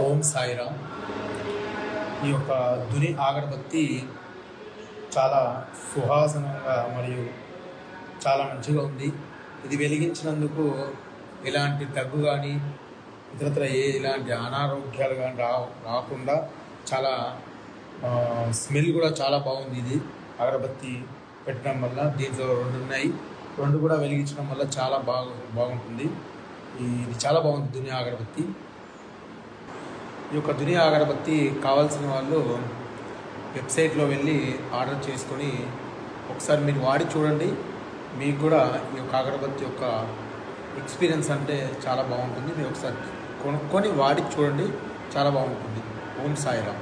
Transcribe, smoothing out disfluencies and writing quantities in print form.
ఓం సాయిరామ్. ఈ యొక్క ధుని అగరబత్తి చాలా సువాసనగా మరియు చాలా మంచిగా ఉంది. ఇది వెలిగించినందుకు ఎలాంటి దగ్గు కానీ ఇతరత్ర ఇలాంటి అనారోగ్యాలు కానీ రాకుండా చాలా స్మెల్ కూడా చాలా బాగుంది. ఇది అగరబత్తి పెట్టడం వల్ల దీంట్లో 2 ఉన్నాయి. 2 కూడా వెలిగించడం వల్ల చాలా బాగుంటుంది. ఇది చాలా బాగుంది ధుని అగరబత్తి. ఈ యొక్క ధుని అగరబత్తి కావాల్సిన వాళ్ళు వెబ్సైట్లో వెళ్ళి ఆర్డర్ చేసుకొని ఒకసారి మీరు వాడి చూడండి. మీకు కూడా ఈ యొక్క అగరబత్తి యొక్క ఎక్స్పీరియన్స్ అంటే చాలా బాగుంటుంది. మీరు ఒకసారి కొనుక్కొని వాడి చూడండి, చాలా బాగుంటుంది. ఓం సాయిరామ్.